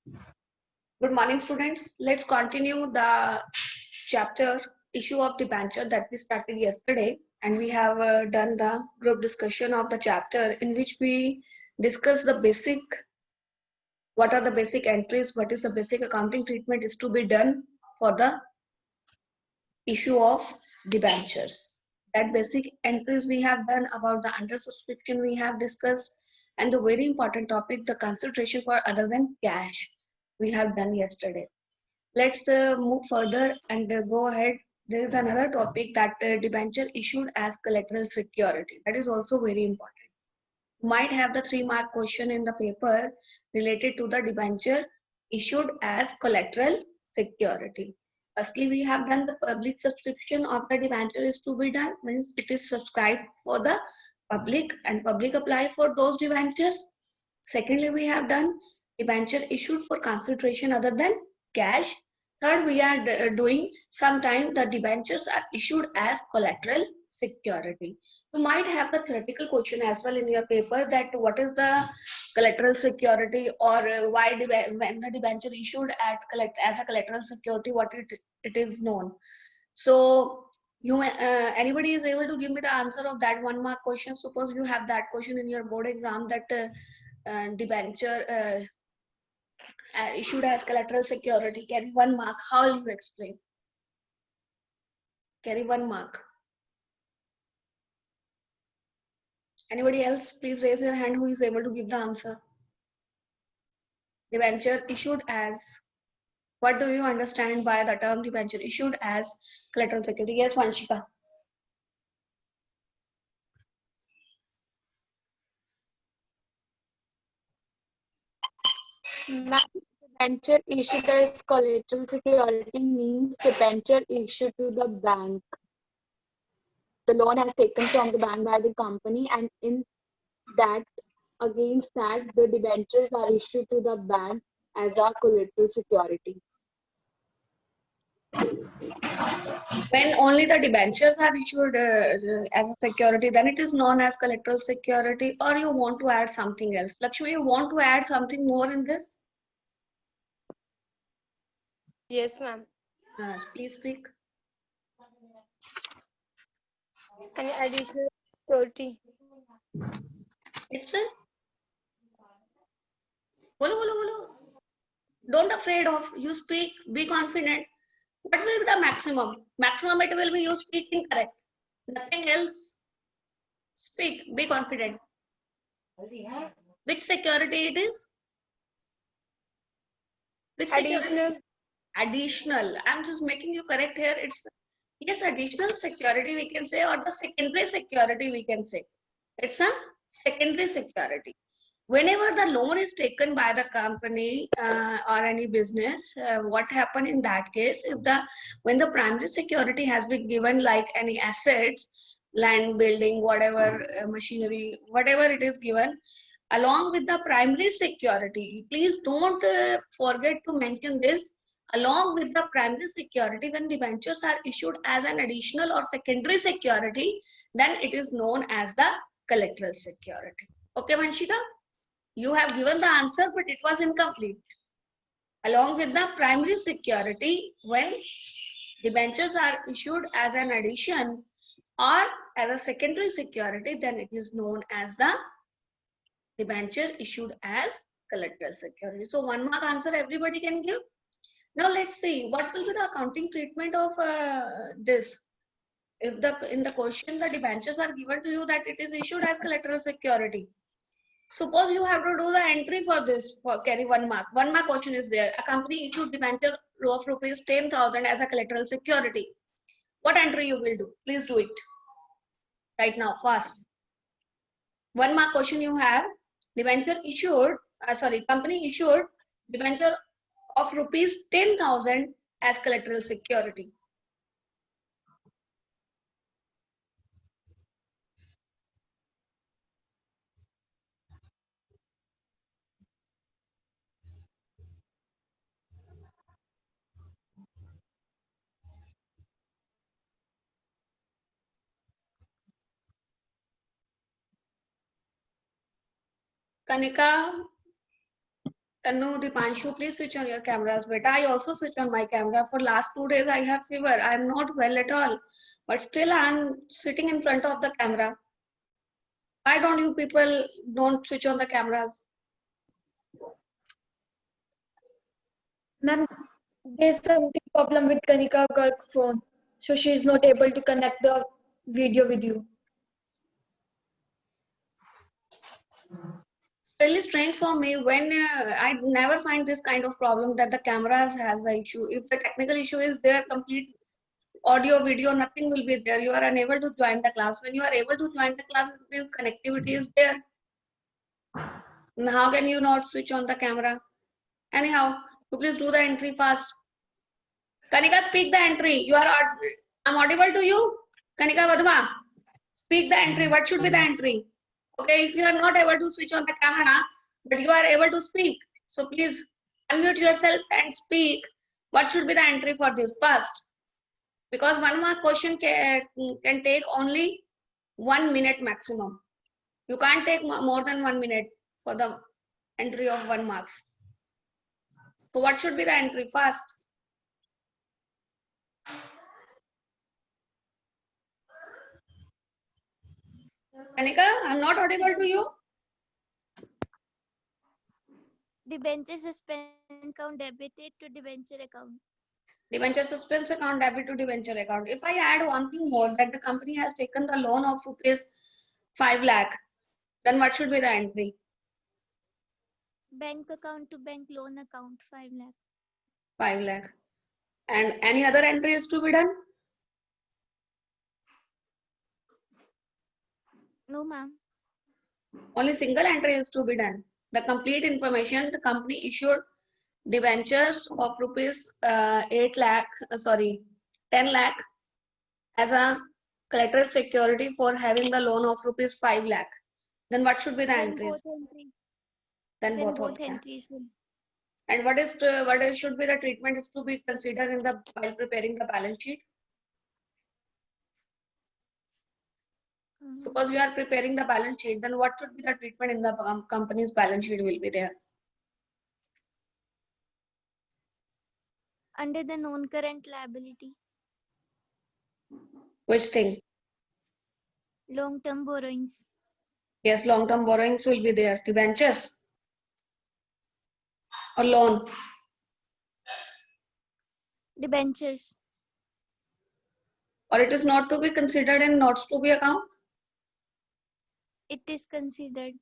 Good morning, students. Let's continue the chapter issue of debenture that we started yesterday, and we have done the group discussion of the chapter in which we discuss the basic, what are the basic entries, what is the basic accounting treatment is to be done for the issue of debentures. That basic entries we have done about the under subscription we have discussed, and the very important topic, the consideration for other than cash, we have done yesterday. Let's move further and go ahead. There is another topic that debenture issued as collateral security. That is also very important. You might have the 3-mark question in the paper related to the debenture issued as collateral security. Firstly, we have done the public subscription of the debenture is to be done, means it is subscribed for the public and public apply for those debentures. Secondly, we have done debenture issued for consideration other than cash. Third, we are doing sometime the debentures are issued as collateral security. You might have the theoretical question as well in your paper that what is the collateral security, or why when the debenture issued at as a collateral security, what it is known. So you anybody is able to give me the answer of that 1-mark question? Suppose you have that question in your board exam that debenture issued as collateral security, carry 1 mark. How will you explain? Carry 1 mark. Anybody else? Please raise your hand who is able to give the answer. Debenture issued as, what do you understand by the term debenture issued as collateral security? Yes, Vanshika. Debenture issued as collateral security means debenture issued to the bank. The loan has taken from the bank by the company, and in that, against that, the debentures are issued to the bank as a collateral security. When only the debentures are issued as a security, then it is known as collateral security. Or you want to add something else? Lakshmi, you want to add something more in this? Yes, ma'am. Please speak. Any additional security? It's a bolo, bolo, bolo. Don't afraid of, you speak, be confident. What will be the maximum? Maximum it will be you speak incorrect. Nothing else. Speak, be confident. Which security it is? Which Additional. Additional. I'm just making you correct here. It's, yes, additional security we can say, or the secondary security we can say. It's a secondary security. Whenever the loan is taken by the company or any business, what happen in that case, if when the primary security has been given, like any assets, land, building, whatever, machinery, whatever it is given, along with the primary security, please don't forget to mention this, along with the primary security, when debentures are issued as an additional or secondary security, then it is known as the collateral security. Okay, Vanshika? You have given the answer, but it was incomplete. Along with the primary security, when debentures are issued as an addition or as a secondary security, then it is known as the debenture issued as collateral security. So 1-mark answer everybody can give. Now let's see what will be the accounting treatment of this. If in the question the debentures are given to you that it is issued as collateral security, suppose you have to do the entry for this, for carry 1 mark. 1-mark question is there. A company issued debenture of rupees 10,000 as a collateral security. What entry you will do? Please do it right now, fast. 1-mark question you have. Debenture issued, company issued debenture of rupees 10,000 as collateral security. Kanika, No, Dipanshu, please switch on your cameras. But I also switch on my camera. For last 2 days, I have fever. I'm not well at all. But still, I'm sitting in front of the camera. Why don't you people don't switch on the cameras? Ma'am, there's something problem with Kanika Garg phone, so she's not able to connect the video with you. Really strange for me when I never find this kind of problem that the cameras has an issue. If the technical issue is there, complete audio, video, nothing will be there. You are unable to join the class. When you are able to join the class, it means connectivity is there. And how can you not switch on the camera? Anyhow, you please do the entry fast. Kanika, speak the entry. I'm audible to you? Kanika Vadma, speak the entry. What should be the entry? Okay, if you are not able to switch on the camera, but you are able to speak, so please unmute yourself and speak. What should be the entry for this first? Because one mark question can take only 1 minute maximum. You can't take more than 1 minute for the entry of 1 marks. So what should be the entry first? Anika, I'm not audible to you. Debenture suspense account debited to debenture account. Debenture suspense account debit to debenture account. If I add one thing more, that the company has taken the loan of rupees 5 lakh, then what should be the entry? Bank account to bank loan account 5 lakh. 5 lakh. And any other entry is to be done? No, ma'am. Only single entry is to be done. The complete information, the company issued debentures of rupees 8 lakh, 10 lakh as a collateral security for having the loan of rupees 5 lakh. Then what should be the Then entries? both entries. Then Then both both of them. entries will. And should be the treatment is to be considered in the while preparing the balance sheet. Suppose you are preparing the balance sheet, then what should be the treatment in the company's balance sheet will be there? Under the non-current liability, Which thing? long-term borrowings, Yes, long-term borrowings will be there. Debentures or loan. debentures, Or it is not to be considered in notes to be account. it is considered.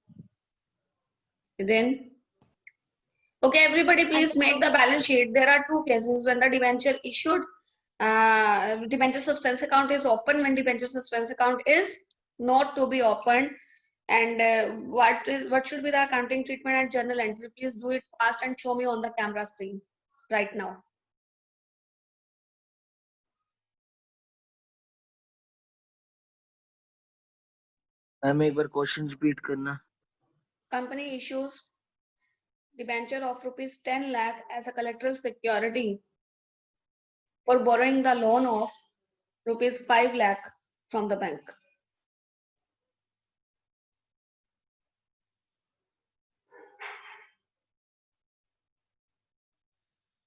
Then, okay, everybody please Under make the balance sheet. There are two cases when the debenture issued, debenture suspense account is open, when debenture suspense account is not to be opened. And what should be the accounting treatment and journal entry? Please do it fast and show me on the camera screen right now. Ma'am एक बार question repeat करना. Company issues debenture of rupees 10 lakh as a collateral security for borrowing the loan of rupees 5 lakh from the bank.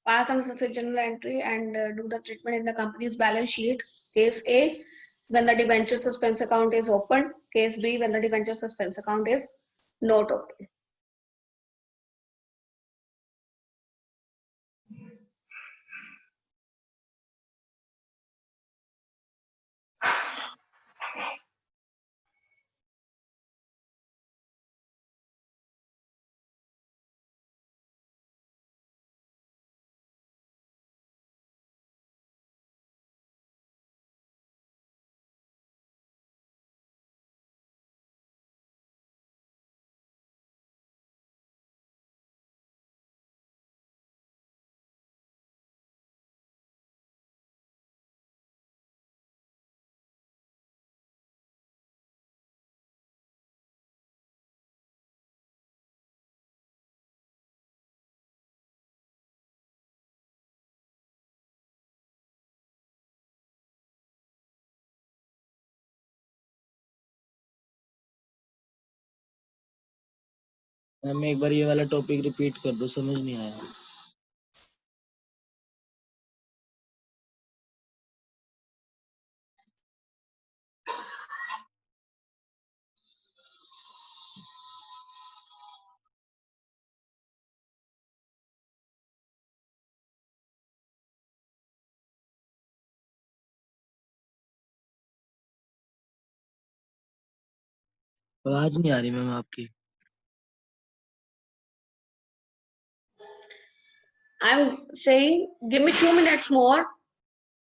Pass on such a general entry and do the treatment in the company's balance sheet. Case A, when the debenture suspense account is open. Case B, when the debenture suspense account is not open. Ma'am एक बार ये वाला topic repeat कर दो, समझ नहीं आया। आवाज नहीं आ रही मैम आपकी। I'm saying, give me 2 minutes more.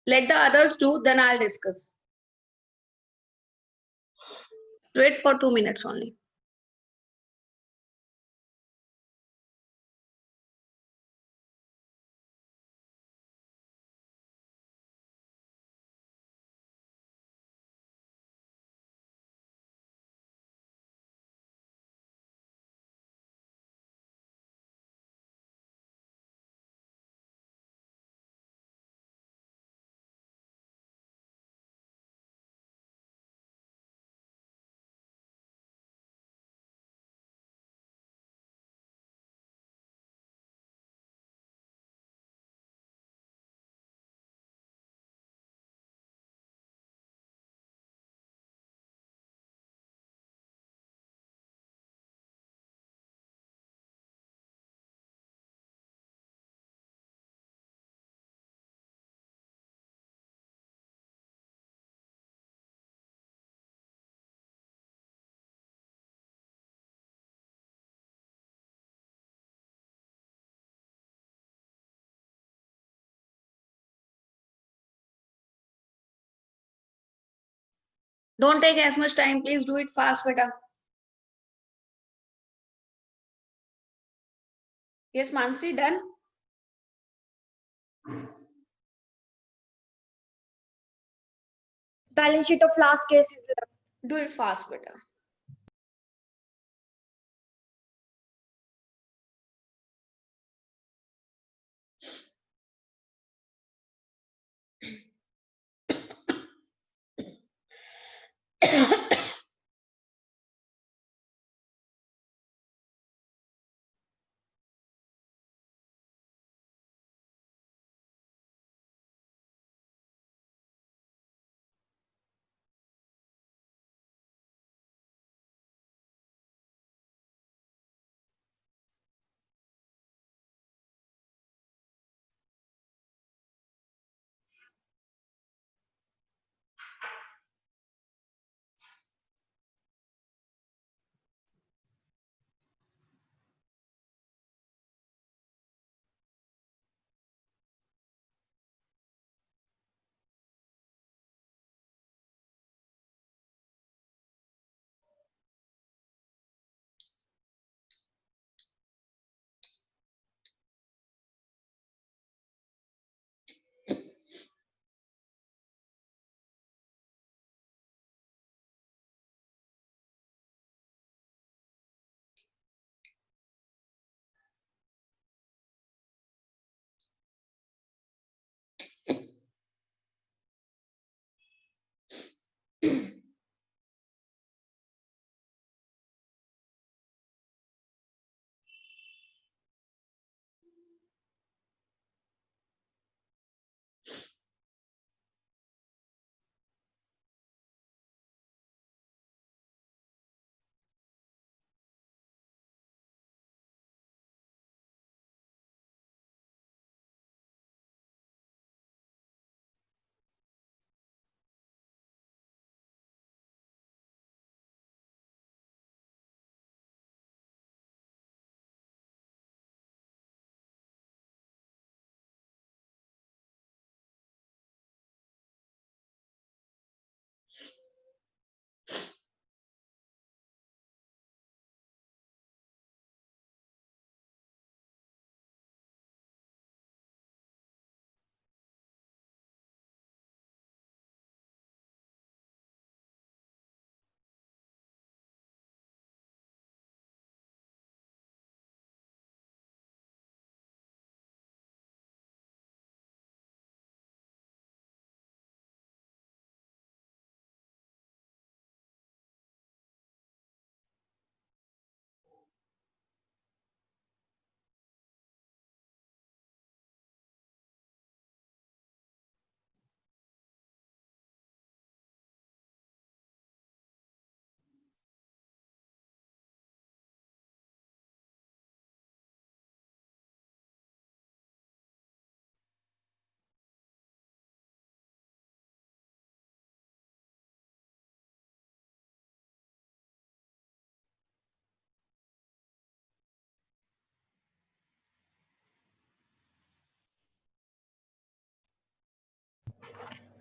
Let the others do, then I'll discuss. Wait for 2 minutes only. Don't take as much time. Please do it fast, beta. Yes, Mansi, done? Balance sheet of last case is left. Do it fast, beta.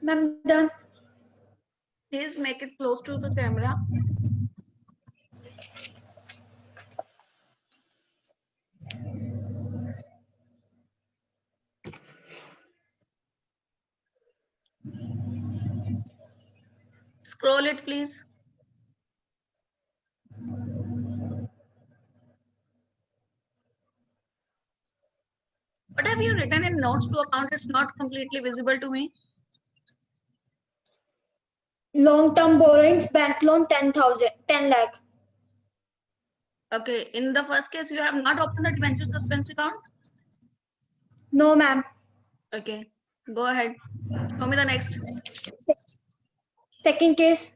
Ma'am, done. Please make it close to the camera. Scroll it, please. What have you written in notes to account? It's not completely visible to me. Long-term borrowings, bank loan 10 lakh. Okay, in the first case, you have not opened the debenture suspense account. No, ma'am. Okay, go ahead. Show me the next. Second case,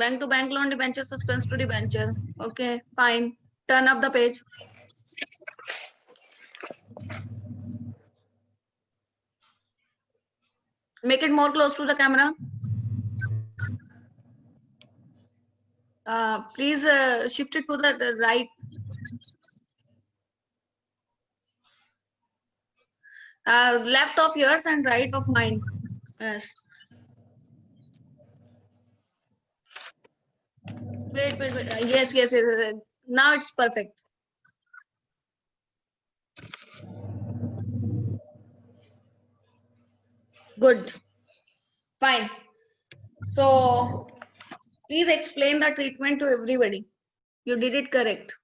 Bank to bank loan, debenture suspense to debenture. Okay, fine. Turn up the page. Make it more close to the camera. Please shift it to the right. Left of yours and right of mine. Yes. Wait. Yes. Now it's perfect. Good. Fine. So please explain the treatment to everybody. You did it correct.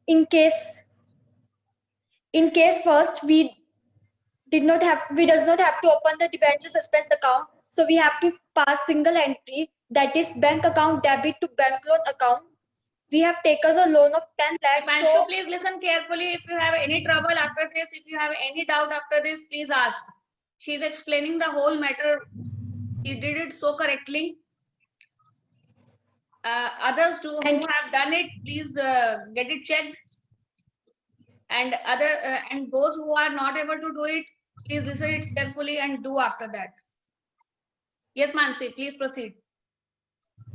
in case first we does not have to open the debenture suspense account, so we have to pass single entry, that is bank account debit to bank loan account. We have taken a loan of 10 lakhs. Manshu, So please listen carefully. If you have any trouble after this, if you have any doubt after this, please ask. She's explaining the whole matter. She did it so correctly. Others who have done it, please get it checked. And and those who are not able to do it, please listen it carefully and do after that. Yes, Mansi, please proceed.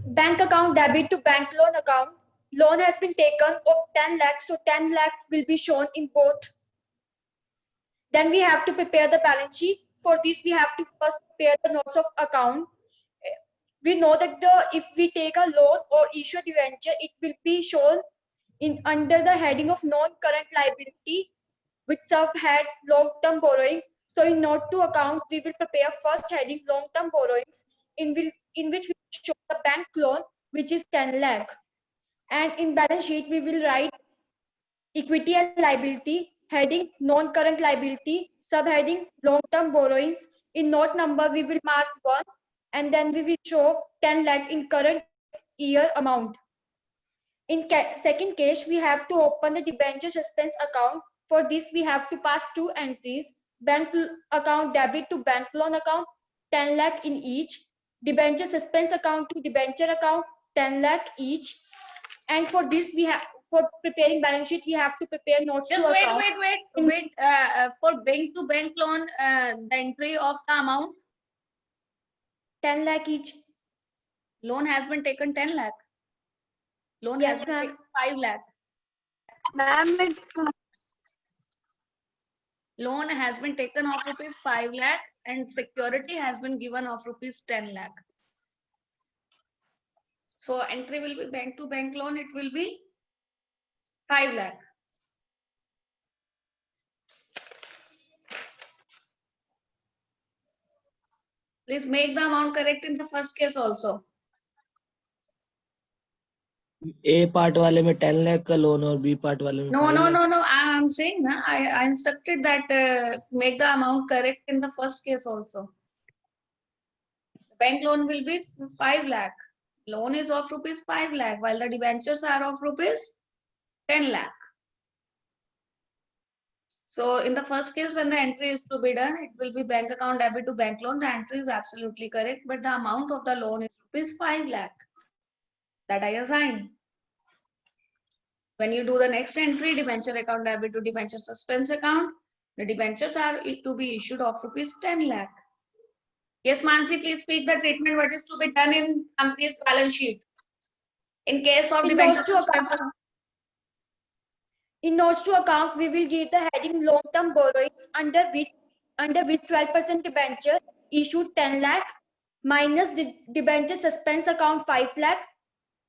bank account debit to bank loan account. Loan has been taken of 10 lakhs, so 10 lakhs will be shown in both. Then we have to prepare the balance sheet. For this, we have to first prepare the notes of account. We know that if we take a loan or issue a debenture, it will be shown in under the heading of non-current liability, which subhead long-term borrowing. So in note to account, we will prepare first heading long-term borrowings, in which we show the bank loan, which is 10 lakh. And in balance sheet, we will write equity and liability, heading non-current liability, subheading long-term borrowings. In note number, we will mark 1, and then we will show 10 lakh in current year amount. In second case, we have to open the debenture suspense account. For this, we have to pass 2 entries: bank account debit to bank loan account, 10 lakh in each; debenture suspense account to debenture account, 10 lakh each. And for this, for preparing balance sheet, we have to prepare notes Just to account. wait. For bank to bank loan, the entry of the amount. 10 lakh each. Loan has been taken 10 lakh. Loan Yes, has been ma'am. taken 5 lakh. Ma'am, it's Loan has been taken of rupees 5 lakh and security has been given of rupees 10 lakh. So entry will be bank to bank loan. It will be 5 lakh. Please make the amount correct in the first case also. A part वाले में 10 लाख का loan और B part वाले में No. 5 lakh. I'm saying I instructed that make the amount correct in the first case also. Bank loan will be 5 lakh. Loan is of rupees 5 lakh, while the debentures are of rupees 10 lakh. So in the first case, when the entry is to be done, it will be bank account debit to bank loan. The entry is absolutely correct, but the amount of the loan is rupees 5 lakh that I assign. When you do the next entry, debenture account debit to debenture suspense account, the debentures are to be issued of rupees 10 lakh. Yes, Mansi, please speak the treatment what is to be done in company's balance sheet. In case of debenture suspense account. In notes to account, we will give the heading long-term borrowings, under which under which 12% debenture issued 10 lakh minus the debenture suspense account 5 lakh.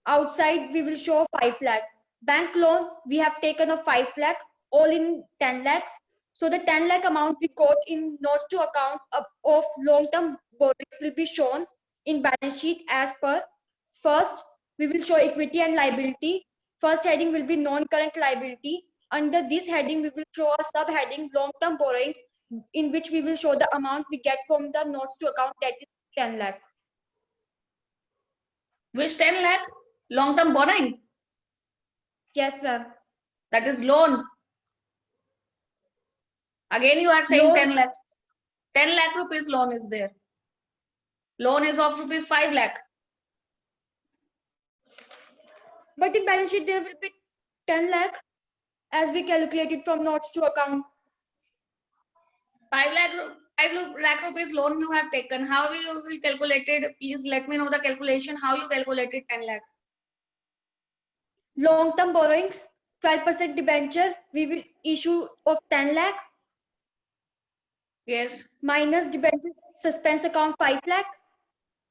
Outside we will show 5 lakh. Bank loan we have taken of 5 lakh, all in 10 lakh. So the 10 lakh amount we quote in notes to account of long-term borrowings will be shown in balance sheet as per. First, we will show equity and liability. First heading will be non-current liability. Under this heading, we will show a subheading long-term borrowings, in which we will show the amount we get from the notes to account, that is 10 lakh. Which 10 lakh? Long-term borrowing. Yes, ma'am. That is loan. Again, you are saying Loan. 10 lakh. 10 lakh rupees loan is there. Loan is of rupees 5 lakh. But in balance sheet, there will be 10 lakh as we calculated from notes to account. 5 lakh rupees loan you have taken. How you will calculate it? Please let me know the calculation. How you calculated 10 lakh? Long-term borrowings, 12% debenture, we will issue of 10 lakh Yes. minus debenture suspense account 5 lakh.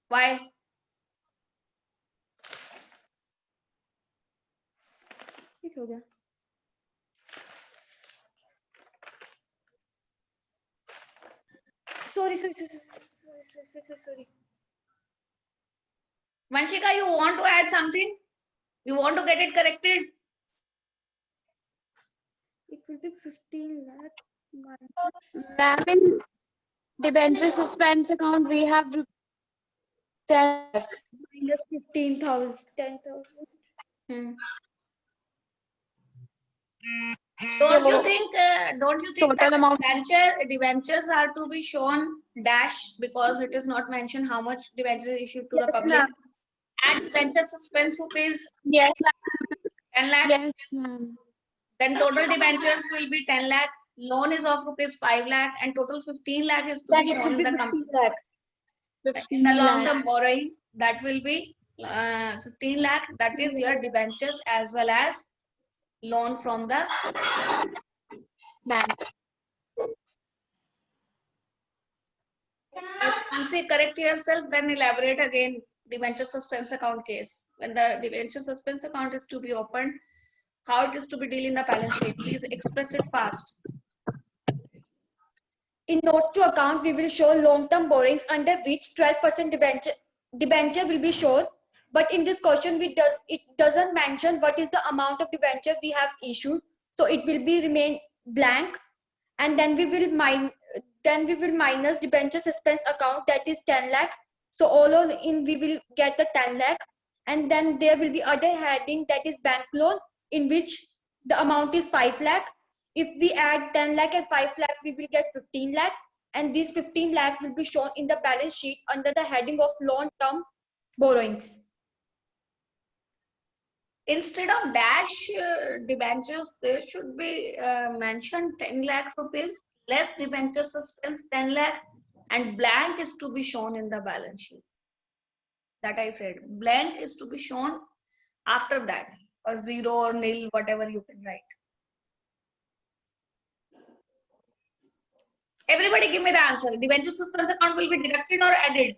Why? ठीक हो गया. Sorry. Vanshika, you want to add something? You want to get it corrected? It will be 15 lakh minus. Ma'am, in debenture suspense account, we have 10 lakh. Minus 15,000, 10,000. Don't you think Total that amount. debentures are to be shown dash because it is not mentioned how much debenture is issued to the Yes, public? ma'am. And debenture suspense rupees Yes, 10 lakh. yes, ma'am. Then total debentures will be 10 lakh. Loan is of rupees 5 lakh and total 15 lakh is to Then be it shown will in be the 15 company. lakh. In the long term borrowing, that will be 15 lakh. That is your debentures as well as loan from the Bank. Once you correct yourself, then elaborate again debenture suspense account case. When the debenture suspense account is to be opened, how it is to be dealt in the balance sheet. Please express it fast. In notes to account, we will show long-term borrowings under which 12% debenture will be shown. But in this question, it doesn't mention what is the amount of debenture we have issued. So it will be remain blank, and then we will minus debenture suspense account, that is 10 lakh. So all in we will get the 10 lakh, and then there will be other heading, that is bank loan, in which the amount is 5 lakh. If we add 10 lakh and 5 lakh, we will get 15 lakh, and this 15 lakh will be shown in the balance sheet under the heading of long-term borrowings. Instead of dash debentures, there should be mentioned 10 lakh rupees, less debenture suspense 10 lakh, and blank is to be shown in the balance sheet. That I said, blank is to be shown after that, or 0 or nil, whatever you can write. Everybody give me the answer. Debenture suspense account will be deducted or added?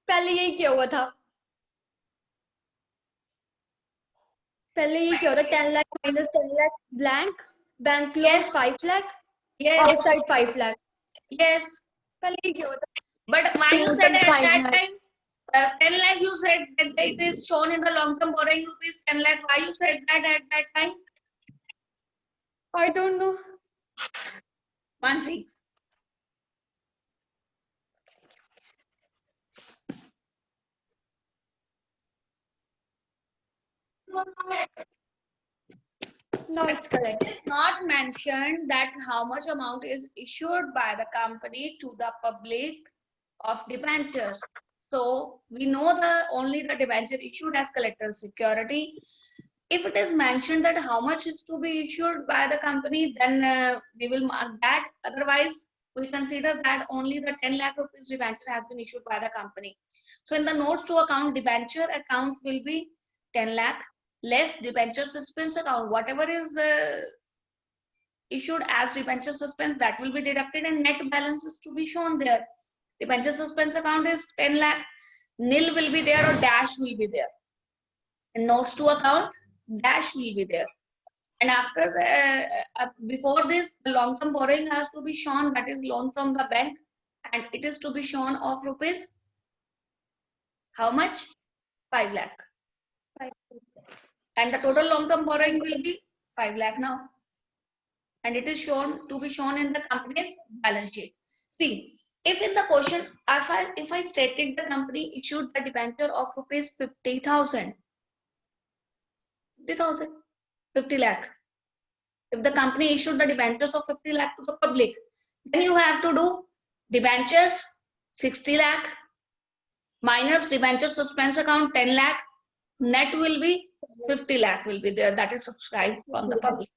पहले यही क्या हुआ था? पहले ये क्या होता? 10 lakh minus 10 lakh blank, bank loan Yes. 5 lakh, Yes. outside 5 lakh. Yes. पहले ये क्या होता? But why you Total said at 5 that lakh. time, 10 lakh you said that it is shown in the long-term borrowing rupees 10 lakh. Why you said that at that time? I don't know. Mansi. No, it's correct. It is not mentioned that how much amount is issued by the company to the public of debentures. So we know only the debenture issued as collateral security. If it is mentioned that how much is to be issued by the company, then we will mark that. Otherwise, we consider that only the 10 lakh rupees debenture has been issued by the company. So in the notes to account, debenture account will be 10 lakh less debenture suspense account. Whatever is issued as debenture suspense, that will be deducted and net balance is to be shown there. Debenture suspense account is 10 lakh. Nil will be there or dash will be there. In notes to account, dash will be there. And after the, before this, the long-term borrowing has to be shown, that is loan from the bank, and it is to be shown of rupees. How much? 5 lakh. And the total long-term borrowing will be 5 lakh now. And it is shown to be shown in the company's balance sheet. See, if in the question, if I stated the company issued the debenture of rupees 50,000, 50 lakh. If the company issued the debentures of 50 lakh to the public, then you have to do debentures 60 lakh minus debenture suspense account 10 lakh. Net will be 50 lakh will be there, that is subscribed from the public.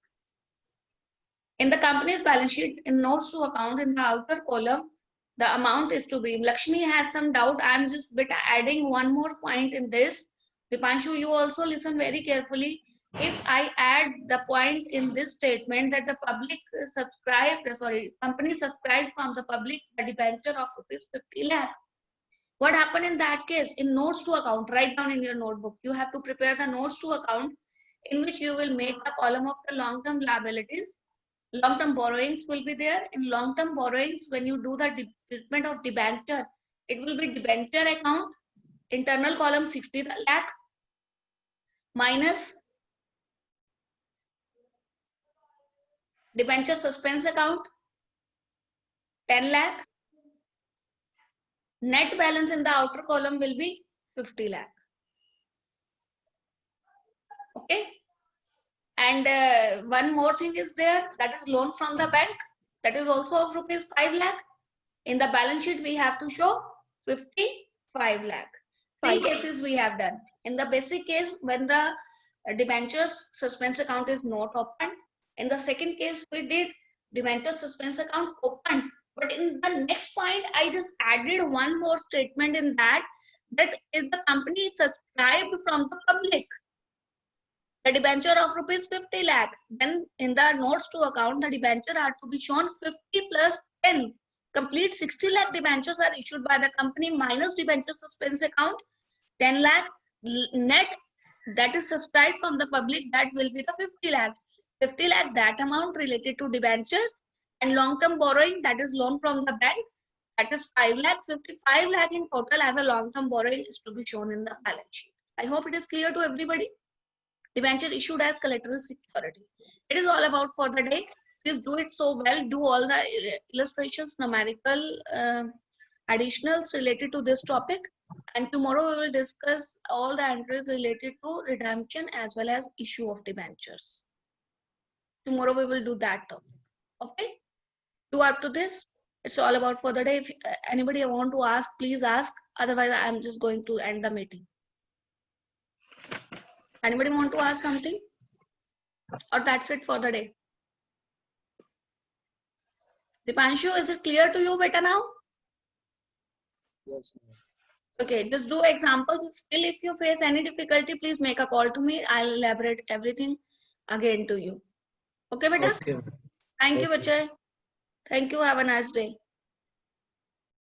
In the company's balance sheet, in notes to account, in the outer column, the amount is to be, Lakshmi has some doubt. I'm just adding one more point in this. Dipanshu, you also listen very carefully. If I add the point in this statement that the public company subscribed from the public the debenture of rupees 50 lakh. What happened in that case? In notes to account, write down in your notebook. You have to prepare the notes to account in which you will make the column of the long-term liabilities. Long-term borrowings will be there. In long-term borrowings, when you do the treatment of debenture, it will be debenture account, internal column 60 lakh minus debenture suspense account 10 lakh. Net balance in the outer column will be 50 lakh. Okay. And one more thing is there, that is loan from the bank. That is also of rupees 5 lakh. In the balance sheet, we have to show 55 lakh. Three cases we have done. In the basic case, when the debenture suspense account is not open. In the second case, we did debenture suspense account open. But in the next point, I just added one more statement in that is the company subscribed from the public the debenture of rupees 50 lakh. Then in the notes to account, the debenture are to be shown 50 plus 10. Complete 60 lakh debentures are issued by the company minus debenture suspense account 10 lakh. Net that is subscribed from the public, that will be the 50 lakh. 50 lakh, that amount related to debenture, and long-term borrowing, that is loan from the bank, that is 5 lakh. 55 lakh in total as a long-term borrowing is to be shown in the balance sheet. I hope it is clear to everybody. Debenture issued as collateral security. It is all about for the day. Please do it so well. Do all the illustrations, numerical additionals related to this topic. And tomorrow we will discuss all the entries related to redemption as well as issue of debentures. Tomorrow we will do that topic. Okay? Do up to this. It's all about for the day. If anybody want to ask, please ask. Otherwise, I'm just going to end the meeting. Anybody want to ask something? Or that's it for the day? Dipanshu, is it clear to you better now? Yes, ma'am. Okay, just do examples. Still, if you face any difficulty, please make a call to me. I'll elaborate everything again to you. Okay, beta? Okay, ma'am. Thank you, Okay. Bachai. Thank you. Have a nice day.